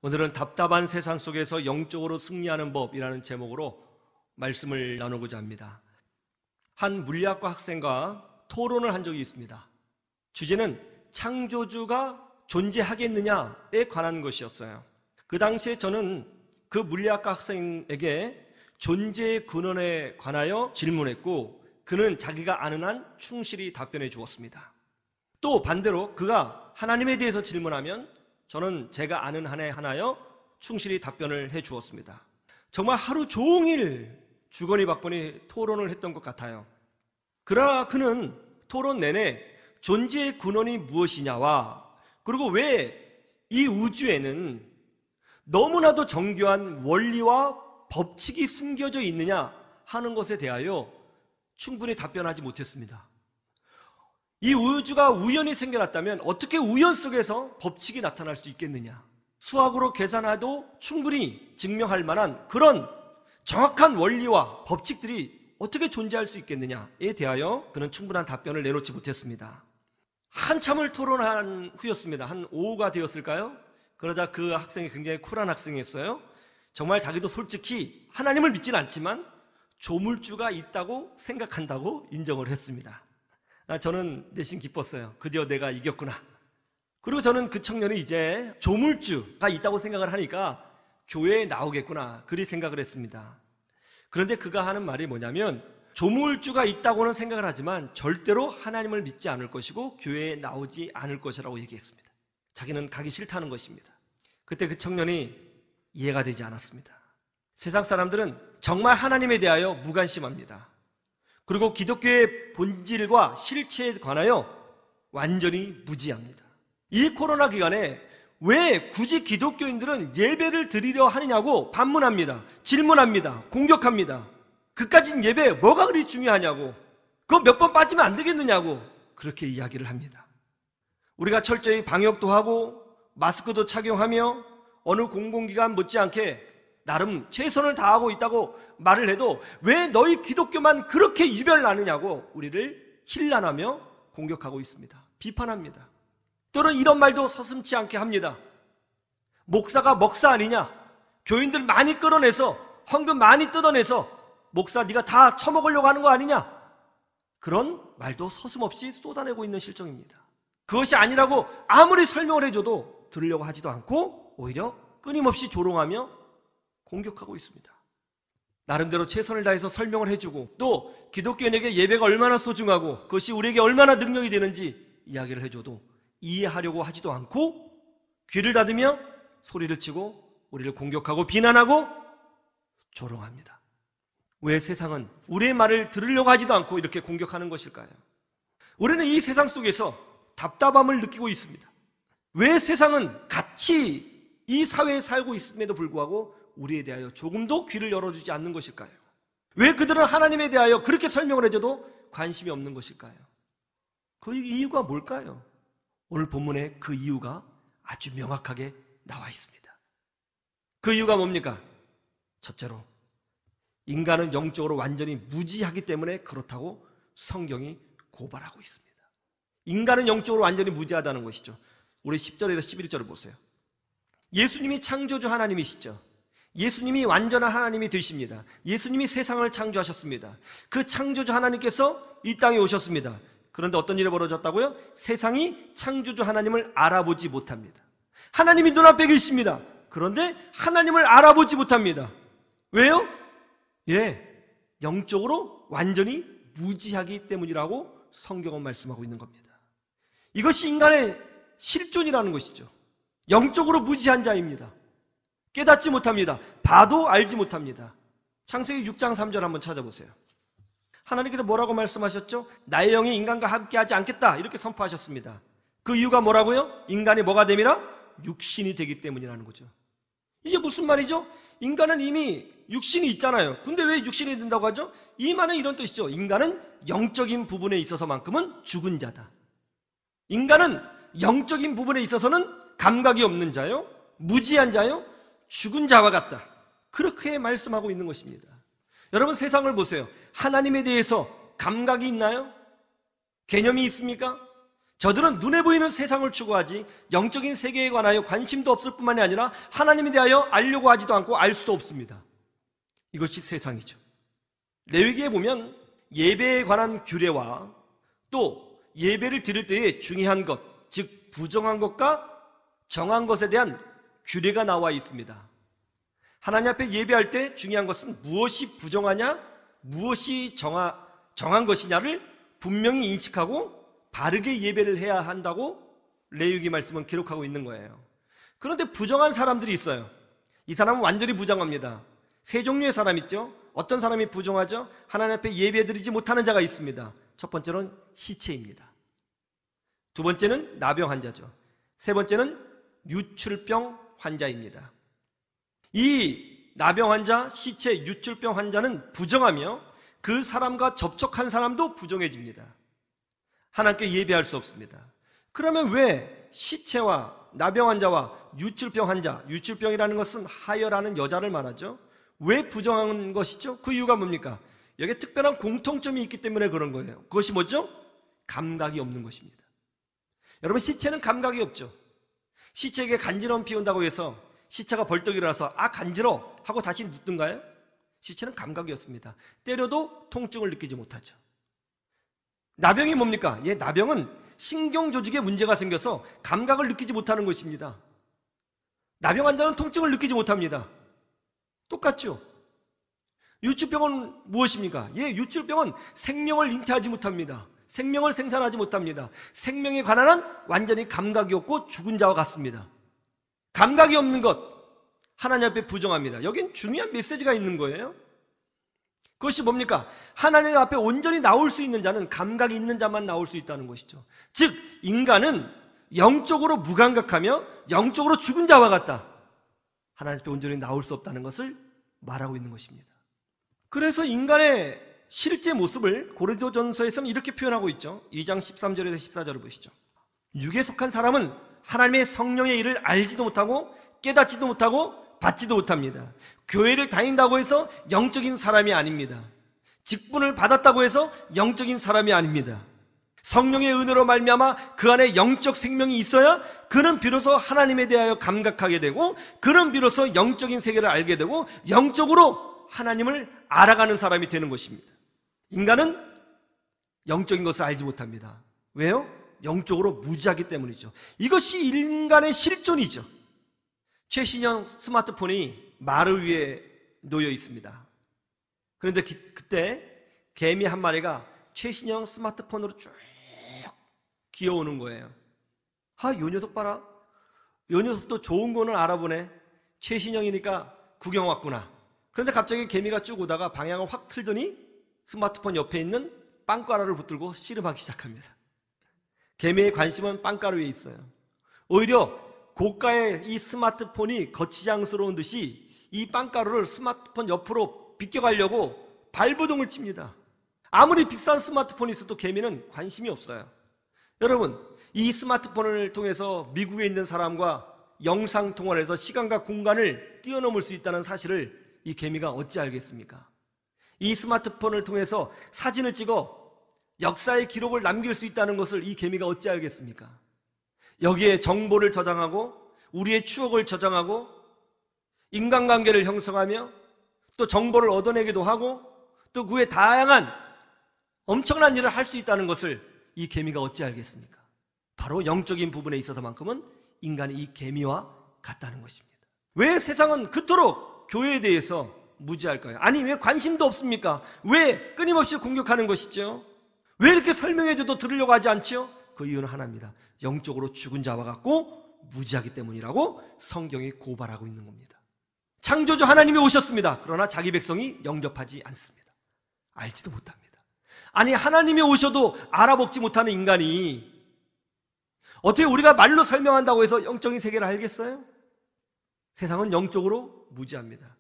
오늘은 답답한 세상 속에서 영적으로 승리하는 법이라는 제목으로 말씀을 나누고자 합니다. 한 물리학과 학생과 토론을 한 적이 있습니다. 주제는 창조주가 존재하겠느냐에 관한 것이었어요. 그 당시에 저는 그 물리학과 학생에게 존재의 근원에 관하여 질문했고, 그는 자기가 아는 한 충실히 답변해 주었습니다. 또 반대로 그가 하나님에 대해서 질문하면 저는 제가 아는 한에 하나여 충실히 답변을 해 주었습니다. 정말 하루 종일 주거니 받거니 토론을 했던 것 같아요. 그러나 그는 토론 내내 존재의 근원이 무엇이냐와, 그리고 왜 이 우주에는 너무나도 정교한 원리와 법칙이 숨겨져 있느냐 하는 것에 대하여 충분히 답변하지 못했습니다. 이 우주가 우연히 생겨났다면 어떻게 우연 속에서 법칙이 나타날 수 있겠느냐, 수학으로 계산해도 충분히 증명할 만한 그런 정확한 원리와 법칙들이 어떻게 존재할 수 있겠느냐에 대하여 그는 충분한 답변을 내놓지 못했습니다. 한참을 토론한 후였습니다. 한 오후가 되었을까요? 그러다 그 학생이 굉장히 쿨한 학생이었어요. 정말 자기도 솔직히 하나님을 믿지는 않지만 조물주가 있다고 생각한다고 인정을 했습니다. 저는 내심 기뻤어요. 드디어 내가 이겼구나. 그리고 저는 그 청년이 이제 조물주가 있다고 생각을 하니까 교회에 나오겠구나, 그리 생각을 했습니다. 그런데 그가 하는 말이 뭐냐면, 조물주가 있다고는 생각을 하지만 절대로 하나님을 믿지 않을 것이고 교회에 나오지 않을 것이라고 얘기했습니다. 자기는 가기 싫다는 것입니다. 그때 그 청년이 이해가 되지 않았습니다. 세상 사람들은 정말 하나님에 대하여 무관심합니다. 그리고 기독교의 본질과 실체에 관하여 완전히 무지합니다. 이 코로나 기간에 왜 굳이 기독교인들은 예배를 드리려 하느냐고 반문합니다. 질문합니다. 공격합니다. 그까진 예배 뭐가 그리 중요하냐고, 그거 몇 번 빠지면 안 되겠느냐고 그렇게 이야기를 합니다. 우리가 철저히 방역도 하고 마스크도 착용하며 어느 공공기관 못지않게 나름 최선을 다하고 있다고 말을 해도 왜 너희 기독교만 그렇게 유별나느냐고 우리를 힐난하며 공격하고 있습니다. 비판합니다. 또는 이런 말도 서슴지 않게 합니다. 목사가 먹사 아니냐, 교인들 많이 끌어내서 헌금 많이 뜯어내서 목사 네가 다 처먹으려고 하는 거 아니냐, 그런 말도 서슴없이 쏟아내고 있는 실정입니다. 그것이 아니라고 아무리 설명을 해줘도 들으려고 하지도 않고 오히려 끊임없이 조롱하며 공격하고 있습니다. 나름대로 최선을 다해서 설명을 해주고 또 기독교인에게 예배가 얼마나 소중하고 그것이 우리에게 얼마나 능력이 되는지 이야기를 해줘도 이해하려고 하지도 않고 귀를 닫으며 소리를 치고 우리를 공격하고 비난하고 조롱합니다. 왜 세상은 우리의 말을 들으려고 하지도 않고 이렇게 공격하는 것일까요? 우리는 이 세상 속에서 답답함을 느끼고 있습니다. 왜 세상은 같이 이 사회에 살고 있음에도 불구하고 우리에 대하여 조금도 귀를 열어주지 않는 것일까요? 왜 그들은 하나님에 대하여 그렇게 설명을 해줘도 관심이 없는 것일까요? 그 이유가 뭘까요? 오늘 본문에 그 이유가 아주 명확하게 나와 있습니다. 그 이유가 뭡니까? 첫째로, 인간은 영적으로 완전히 무지하기 때문에 그렇다고 성경이 고발하고 있습니다. 인간은 영적으로 완전히 무지하다는 것이죠. 우리 10절에서 11절을 보세요. 예수님이 창조주 하나님이시죠. 예수님이 완전한 하나님이 되십니다. 예수님이 세상을 창조하셨습니다. 그 창조주 하나님께서 이 땅에 오셨습니다. 그런데 어떤 일이 벌어졌다고요? 세상이 창조주 하나님을 알아보지 못합니다. 하나님이 눈앞에 계십니다. 그런데 하나님을 알아보지 못합니다. 왜요? 영적으로 완전히 무지하기 때문이라고 성경은 말씀하고 있는 겁니다. 이것이 인간의 실존이라는 것이죠. 영적으로 무지한 자입니다. 깨닫지 못합니다. 봐도 알지 못합니다. 창세기 6장 3절 한번 찾아보세요. 하나님께서 뭐라고 말씀하셨죠? 나의 영이 인간과 함께하지 않겠다, 이렇게 선포하셨습니다. 그 이유가 뭐라고요? 인간이 뭐가 됨이라? 육신이 되기 때문이라는 거죠. 이게 무슨 말이죠? 인간은 이미 육신이 있잖아요. 근데 왜 육신이 된다고 하죠? 이 말은 이런 뜻이죠. 인간은 영적인 부분에 있어서만큼은 죽은 자다. 인간은 영적인 부분에 있어서는 감각이 없는 자요, 무지한 자요, 죽은 자와 같다. 그렇게 말씀하고 있는 것입니다. 여러분, 세상을 보세요. 하나님에 대해서 감각이 있나요? 개념이 있습니까? 저들은 눈에 보이는 세상을 추구하지 영적인 세계에 관하여 관심도 없을 뿐만이 아니라 하나님에 대하여 알려고 하지도 않고 알 수도 없습니다. 이것이 세상이죠. 레위기에 보면 예배에 관한 규례와 또 예배를 드릴 때에 중요한 것, 즉 부정한 것과 정한 것에 대한 규례가 나와 있습니다. 하나님 앞에 예배할 때 중요한 것은 무엇이 부정하냐, 무엇이 정한 것이냐를 분명히 인식하고 바르게 예배를 해야 한다고 레위기 말씀은 기록하고 있는 거예요. 그런데 부정한 사람들이 있어요. 이 사람은 완전히 부정합니다. 세 종류의 사람 있죠. 어떤 사람이 부정하죠? 하나님 앞에 예배드리지 못하는 자가 있습니다. 첫 번째는 시체입니다. 두 번째는 나병 환자죠. 세 번째는 유출병 환자입니다. 이 나병 환자, 시체, 유출병 환자는 부정하며 그 사람과 접촉한 사람도 부정해집니다. 하나님께 예배할 수 없습니다. 그러면 왜 시체와 나병 환자와 유출병 환자, 유출병이라는 것은 하여라는 여자를 말하죠. 왜 부정한 것이죠? 그 이유가 뭡니까? 여기에 특별한 공통점이 있기 때문에 그런 거예요. 그것이 뭐죠? 감각이 없는 것입니다. 여러분, 시체는 감각이 없죠. 시체에게 간지러움 피운다고 해서 시체가 벌떡 일어나서 간지러 하고 다시 눕든가요? 시체는 감각이 없습니다. 때려도 통증을 느끼지 못하죠. 나병이 뭡니까? 나병은 신경 조직에 문제가 생겨서 감각을 느끼지 못하는 것입니다. 나병 환자는 통증을 느끼지 못합니다. 똑같죠? 유출병은 무엇입니까? 유출병은 생명을 잉태하지 못합니다. 생명을 생산하지 못합니다. 생명에 관한 한 완전히 감각이 없고 죽은 자와 같습니다. 감각이 없는 것, 하나님 앞에 부정합니다. 여긴 중요한 메시지가 있는 거예요. 그것이 뭡니까? 하나님 앞에 온전히 나올 수 있는 자는 감각이 있는 자만 나올 수 있다는 것이죠. 즉, 인간은 영적으로 무감각하며 영적으로 죽은 자와 같다. 하나님 앞에 온전히 나올 수 없다는 것을 말하고 있는 것입니다. 그래서 인간의 실제 모습을 고린도전서에서는 이렇게 표현하고 있죠. 2장 13절에서 14절을 보시죠. 육에 속한 사람은 하나님의 성령의 일을 알지도 못하고 깨닫지도 못하고 받지도 못합니다. 교회를 다닌다고 해서 영적인 사람이 아닙니다. 직분을 받았다고 해서 영적인 사람이 아닙니다. 성령의 은혜로 말미암아 그 안에 영적 생명이 있어야 그는 비로소 하나님에 대하여 감각하게 되고 그는 비로소 영적인 세계를 알게 되고 영적으로 하나님을 알아가는 사람이 되는 것입니다. 인간은 영적인 것을 알지 못합니다. 왜요? 영적으로 무지하기 때문이죠. 이것이 인간의 실존이죠. 최신형 스마트폰이 마루 위에 놓여 있습니다. 그런데 그때 개미 한 마리가 최신형 스마트폰으로 쭉 기어오는 거예요. 요 녀석 봐라. 요 녀석도 좋은 거는 알아보네. 최신형이니까 구경 왔구나. 그런데 갑자기 개미가 쭉 오다가 방향을 확 틀더니 스마트폰 옆에 있는 빵가루를 붙들고 씨름하기 시작합니다. 개미의 관심은 빵가루에 있어요. 오히려 고가의 이 스마트폰이 거치장스러운 듯이 이 빵가루를 스마트폰 옆으로 비껴가려고 발버둥을 칩니다. 아무리 비싼 스마트폰이 있어도 개미는 관심이 없어요. 여러분, 이 스마트폰을 통해서 미국에 있는 사람과 영상통화를 해서 시간과 공간을 뛰어넘을 수 있다는 사실을 이 개미가 어찌 알겠습니까? 이 스마트폰을 통해서 사진을 찍어 역사의 기록을 남길 수 있다는 것을 이 개미가 어찌 알겠습니까? 여기에 정보를 저장하고 우리의 추억을 저장하고 인간관계를 형성하며 또 정보를 얻어내기도 하고 또 그 외에 다양한 엄청난 일을 할 수 있다는 것을 이 개미가 어찌 알겠습니까? 바로 영적인 부분에 있어서만큼은 인간이 이 개미와 같다는 것입니다. 왜 세상은 그토록 교회에 대해서 무지할까요? 아니, 왜 관심도 없습니까? 왜 끊임없이 공격하는 것이죠? 왜 이렇게 설명해줘도 들으려고 하지 않죠? 그 이유는 하나입니다. 영적으로 죽은 자와 같고 무지하기 때문이라고 성경이 고발하고 있는 겁니다. 창조주 하나님이 오셨습니다. 그러나 자기 백성이 영접하지 않습니다. 알지도 못합니다. 아니, 하나님이 오셔도 알아먹지 못하는 인간이 어떻게 우리가 말로 설명한다고 해서 영적인 세계를 알겠어요? 세상은 영적으로 무지합니다.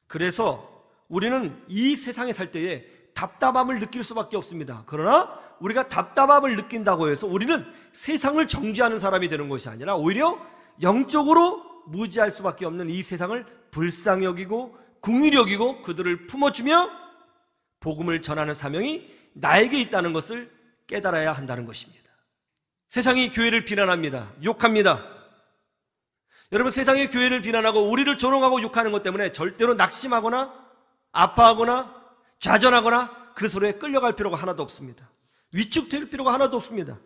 그래서 우리는 이 세상에 살 때에 답답함을 느낄 수밖에 없습니다. 그러나 우리가 답답함을 느낀다고 해서 우리는 세상을 정죄하는 사람이 되는 것이 아니라 오히려 영적으로 무지할 수밖에 없는 이 세상을 불쌍히 여기고 긍휼히 여기고 그들을 품어주며 복음을 전하는 사명이 나에게 있다는 것을 깨달아야 한다는 것입니다. 세상이 교회를 비난합니다. 욕합니다. 여러분, 세상이 교회를 비난하고 우리를 조롱하고 욕하는 것 때문에 절대로 낙심하거나 아파하거나 좌절하거나 그 소리에 끌려갈 필요가 하나도 없습니다. 위축될 필요가 하나도 없습니다.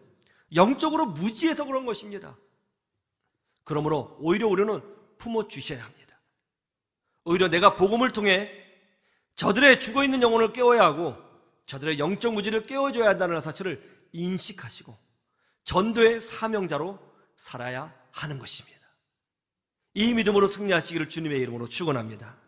영적으로 무지해서 그런 것입니다. 그러므로 오히려 우리는 품어주셔야 합니다. 오히려 내가 복음을 통해 저들의 죽어있는 영혼을 깨워야 하고 저들의 영적 무지를 깨워줘야 한다는 사실을 인식하시고 전도의 사명자로 살아야 하는 것입니다. 이 믿음으로 승리하시기를 주님의 이름으로 축원합니다.